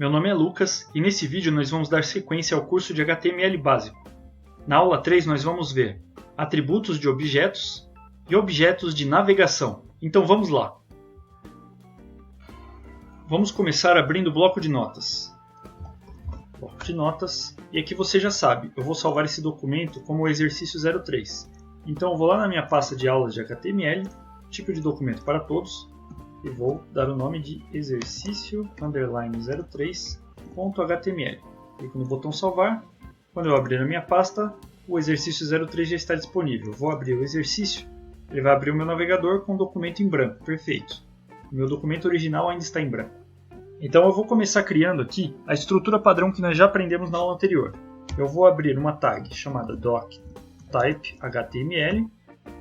Meu nome é Lucas e nesse vídeo nós vamos dar sequência ao curso de HTML básico. Na aula 3 nós vamos ver atributos de objetos e objetos de navegação. Então vamos lá. Vamos começar abrindo o bloco de notas. Bloco de notas. E aqui você já sabe, eu vou salvar esse documento como exercício 03. Então eu vou lá na minha pasta de aulas de HTML, tipo de documento para todos, e vou dar o nome de exercício_03.html. Clico no botão salvar. Quando eu abrir a minha pasta, o exercício 03 já está disponível. Vou abrir o exercício, ele vai abrir o meu navegador com o documento em branco. Perfeito. O meu documento original ainda está em branco. Então eu vou começar criando aqui a estrutura padrão que nós já aprendemos na aula anterior. Eu vou abrir uma tag chamada doctype.html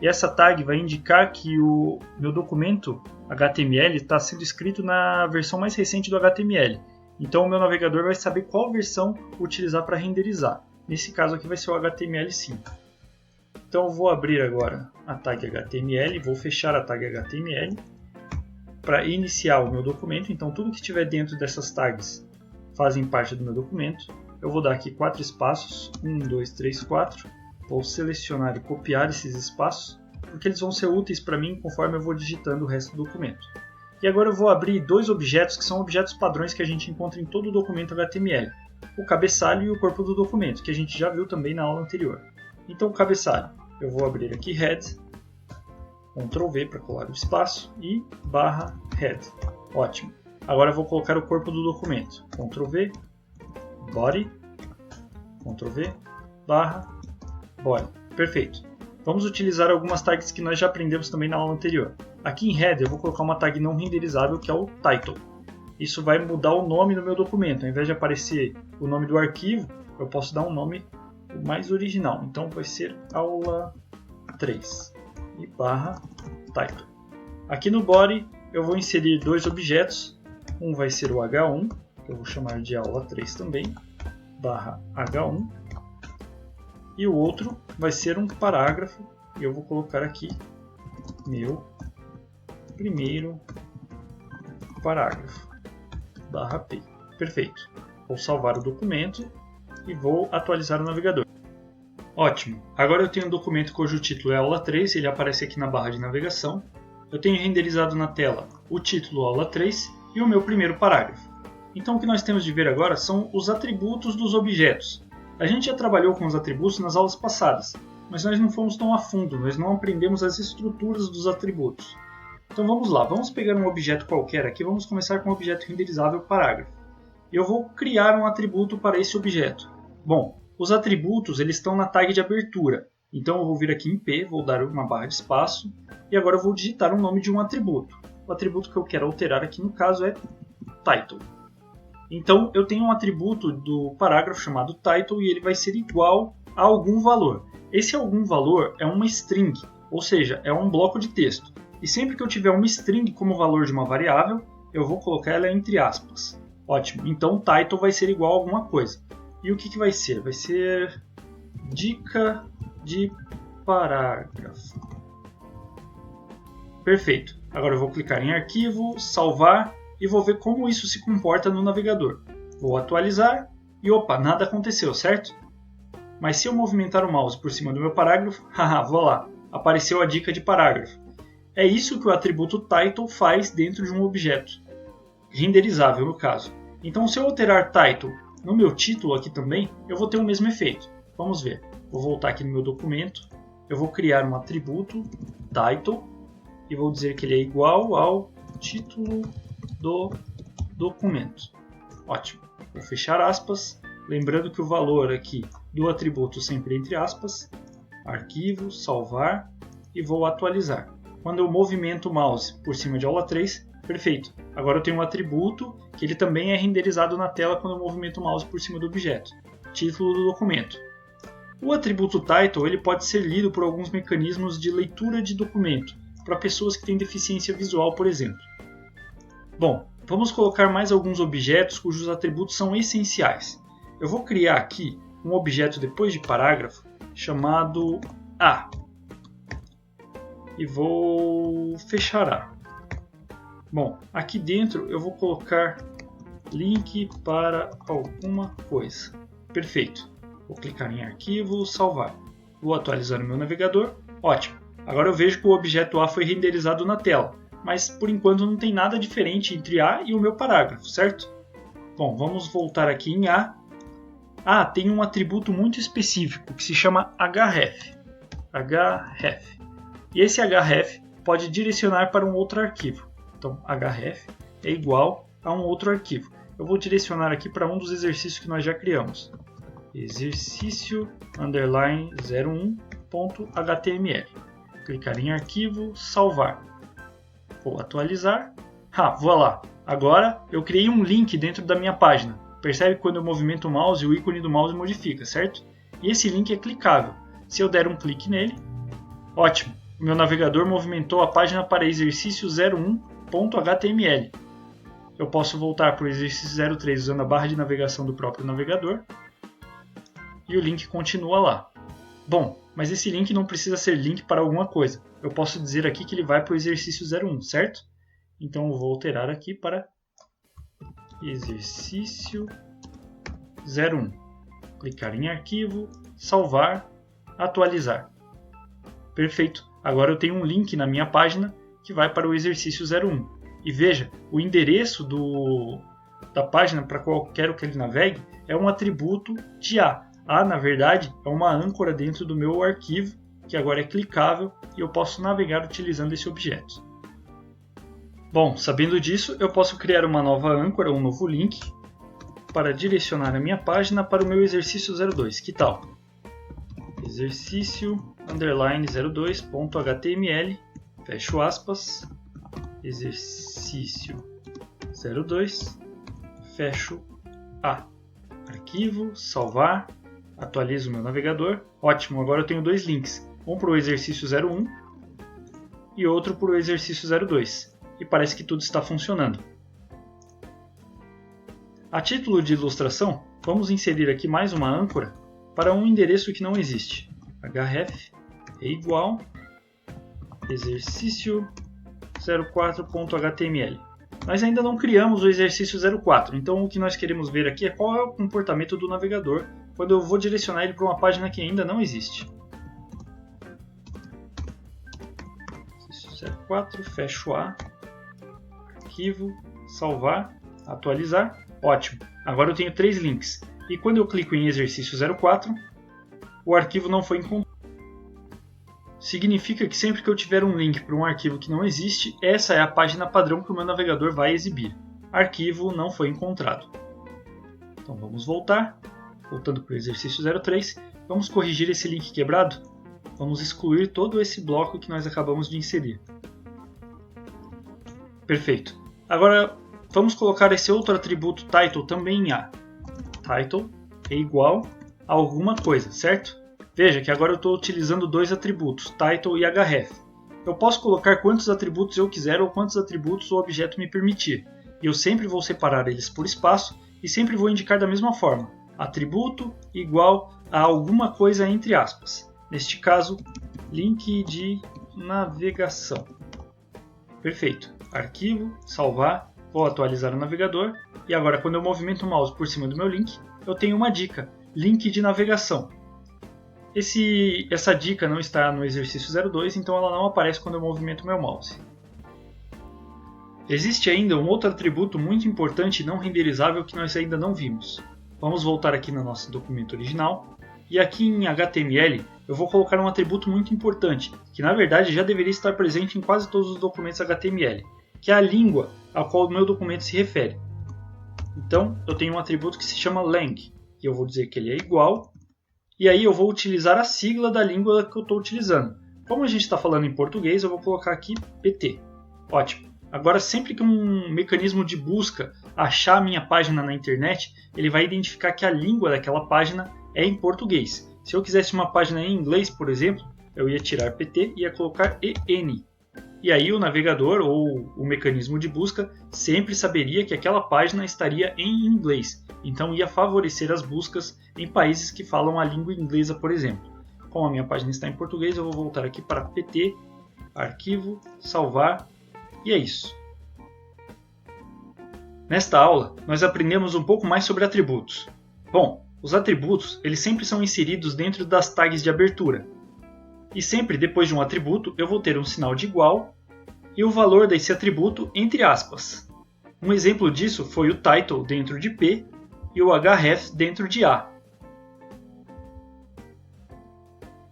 e essa tag vai indicar que o meu documento HTML está sendo escrito na versão mais recente do HTML. Então o meu navegador vai saber qual versão utilizar para renderizar. Nesse caso aqui vai ser o HTML5. Então eu vou abrir agora a tag HTML, vou fechar a tag HTML para iniciar o meu documento. Então tudo que estiver dentro dessas tags fazem parte do meu documento. Eu vou dar aqui 4 espaços, 1, 2, 3, 4. Vou selecionar e copiar esses espaços, porque eles vão ser úteis para mim conforme eu vou digitando o resto do documento. E agora eu vou abrir dois objetos que são objetos padrões que a gente encontra em todo o documento HTML. O cabeçalho e o corpo do documento, que a gente já viu também na aula anterior. Então o cabeçalho, eu vou abrir aqui head, Ctrl V para colar o espaço e /head. Ótimo. Agora eu vou colocar o corpo do documento. Ctrl V, body, Ctrl V, /body. Perfeito. Vamos utilizar algumas tags que nós já aprendemos também na aula anterior. Aqui em head eu vou colocar uma tag não renderizável que é o title. Isso vai mudar o nome do meu documento. Ao invés de aparecer o nome do arquivo, eu posso dar um nome mais original. Então vai ser aula 3 e /title. Aqui no body eu vou inserir dois objetos. Um vai ser o h1, que eu vou chamar de aula 3 também, /h1. E o outro vai ser um parágrafo. E eu vou colocar aqui meu primeiro parágrafo, /p. Perfeito. Vou salvar o documento e vou atualizar o navegador. Ótimo. Agora eu tenho um documento cujo título é aula 3, ele aparece aqui na barra de navegação. Eu tenho renderizado na tela o título aula 3 e o meu primeiro parágrafo. Então o que nós temos de ver agora são os atributos dos objetos. A gente já trabalhou com os atributos nas aulas passadas, mas nós não fomos tão a fundo, nós não aprendemos as estruturas dos atributos. Então vamos lá, vamos pegar um objeto qualquer aqui, vamos começar com o objeto renderizável parágrafo. E eu vou criar um atributo para esse objeto. Bom, os atributos eles estão na tag de abertura, então eu vou vir aqui em P, vou dar uma barra de espaço, e agora eu vou digitar o nome de um atributo. O atributo que eu quero alterar aqui no caso é title. Então eu tenho um atributo do parágrafo chamado title e ele vai ser igual a algum valor. Esse algum valor é uma string, ou seja, é um bloco de texto. E sempre que eu tiver uma string como valor de uma variável, eu vou colocar ela entre aspas. Ótimo, então title vai ser igual a alguma coisa. E o que vai ser? Vai ser dica de parágrafo. Perfeito. Agora eu vou clicar em arquivo, salvar e vou ver como isso se comporta no navegador. Vou atualizar e opa, nada aconteceu, certo? Mas se eu movimentar o mouse por cima do meu parágrafo, haha, vou lá, apareceu a dica de parágrafo. É isso que o atributo title faz dentro de um objeto, renderizável no caso. Então se eu alterar title no meu título aqui também, eu vou ter o mesmo efeito. Vamos ver. Vou voltar aqui no meu documento, eu vou criar um atributo title e vou dizer que ele é igual ao título do documento. Ótimo. Vou fechar aspas, lembrando que o valor aqui do atributo sempre entre aspas, arquivo, salvar e vou atualizar. Quando eu movimento o mouse por cima de aula 3, perfeito. Agora eu tenho um atributo que ele também é renderizado na tela quando eu movimento o mouse por cima do objeto. Título do documento. O atributo title ele pode ser lido por alguns mecanismos de leitura de documento, para pessoas que têm deficiência visual, por exemplo. Bom, vamos colocar mais alguns objetos cujos atributos são essenciais. Eu vou criar aqui um objeto depois de parágrafo chamado A. E vou fechar A. Bom, aqui dentro eu vou colocar link para alguma coisa. Perfeito. Vou clicar em arquivo, salvar. Vou atualizar o meu navegador. Ótimo. Agora eu vejo que o objeto A foi renderizado na tela, mas por enquanto não tem nada diferente entre A e o meu parágrafo, certo? Bom, vamos voltar aqui em A. Ah, tem um atributo muito específico que se chama href. href. E esse href pode direcionar para um outro arquivo. Então, href é igual a um outro arquivo. Eu vou direcionar aqui para um dos exercícios que nós já criamos. Exercício _ 01.html. Clicar em arquivo, salvar. Vou atualizar. Voilà! Agora eu criei um link dentro da minha página. Percebe que quando eu movimento o mouse, o ícone do mouse modifica, certo? E esse link é clicável. Se eu der um clique nele, ótimo! O meu navegador movimentou a página para exercício 01.html. Eu posso voltar para o exercício 03 usando a barra de navegação do próprio navegador. E o link continua lá. Bom, mas esse link não precisa ser link para alguma coisa. Eu posso dizer aqui que ele vai para o exercício 01, certo? Então eu vou alterar aqui para exercício 01. Clicar em arquivo, salvar, atualizar. Perfeito. Agora eu tenho um link na minha página que vai para o exercício 01. E veja, o endereço da página para qualquer que ele navegue é um atributo de A. A, na verdade, é uma âncora dentro do meu arquivo, que agora é clicável e eu posso navegar utilizando esse objeto. Bom, sabendo disso, eu posso criar uma nova âncora, um novo link, para direcionar a minha página para o meu exercício 02. Que tal? Exercício _ 02.html, fecho aspas, exercício 02, fecho A. Arquivo, salvar, atualizo o meu navegador. Ótimo, agora eu tenho dois links, um para o exercício 01 e outro para o exercício 02. E parece que tudo está funcionando. A título de ilustração, vamos inserir aqui mais uma âncora para um endereço que não existe. href é igual exercício 04.html. Nós ainda não criamos o exercício 04, então o que nós queremos ver aqui é qual é o comportamento do navegador quando eu vou direcionar ele para uma página que ainda não existe. Exercício 04, fecho A, arquivo, salvar, atualizar. Ótimo, agora eu tenho três links. E quando eu clico em exercício 04, o arquivo não foi encontrado. Significa que sempre que eu tiver um link para um arquivo que não existe, essa é a página padrão que o meu navegador vai exibir. Arquivo não foi encontrado. Então vamos voltar. Voltando para o exercício 03, vamos corrigir esse link quebrado. Vamos excluir todo esse bloco que nós acabamos de inserir. Perfeito. Agora vamos colocar esse outro atributo title também em A. Title é igual a alguma coisa, certo? Veja que agora eu estou utilizando dois atributos, title e href. Eu posso colocar quantos atributos eu quiser ou quantos atributos o objeto me permitir. E eu sempre vou separar eles por espaço e sempre vou indicar da mesma forma. Atributo igual a alguma coisa entre aspas. Neste caso, link de navegação. Perfeito. Arquivo, salvar, vou atualizar o navegador. E agora quando eu movimento o mouse por cima do meu link, eu tenho uma dica, link de navegação. Essa dica não está no exercício 02, então ela não aparece quando eu movimento meu mouse. Existe ainda um outro atributo muito importante e não renderizável que nós ainda não vimos. Vamos voltar aqui no nosso documento original, e aqui em HTML eu vou colocar um atributo muito importante, que na verdade já deveria estar presente em quase todos os documentos HTML, que é a língua a qual o meu documento se refere. Então eu tenho um atributo que se chama lang, e eu vou dizer que ele é igual, e aí eu vou utilizar a sigla da língua que eu estou utilizando. Como a gente está falando em português, eu vou colocar aqui PT. Ótimo. Agora, sempre que um mecanismo de busca achar a minha página na internet, ele vai identificar que a língua daquela página é em português. Se eu quisesse uma página em inglês, por exemplo, eu ia tirar PT e ia colocar EN. E aí o navegador ou o mecanismo de busca sempre saberia que aquela página estaria em inglês. Então ia favorecer as buscas em países que falam a língua inglesa, por exemplo. Como a minha página está em português, eu vou voltar aqui para PT, arquivo, salvar. E é isso. Nesta aula, nós aprendemos um pouco mais sobre atributos. Bom, os atributos eles sempre são inseridos dentro das tags de abertura. E sempre depois de um atributo eu vou ter um sinal de igual e o valor desse atributo entre aspas. Um exemplo disso foi o title dentro de P e o href dentro de A.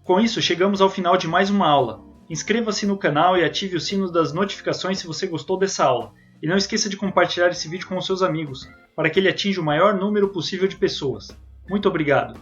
Com isso, chegamos ao final de mais uma aula. Inscreva-se no canal e ative o sino das notificações se você gostou dessa aula. E não esqueça de compartilhar esse vídeo com os seus amigos, para que ele atinja o maior número possível de pessoas. Muito obrigado!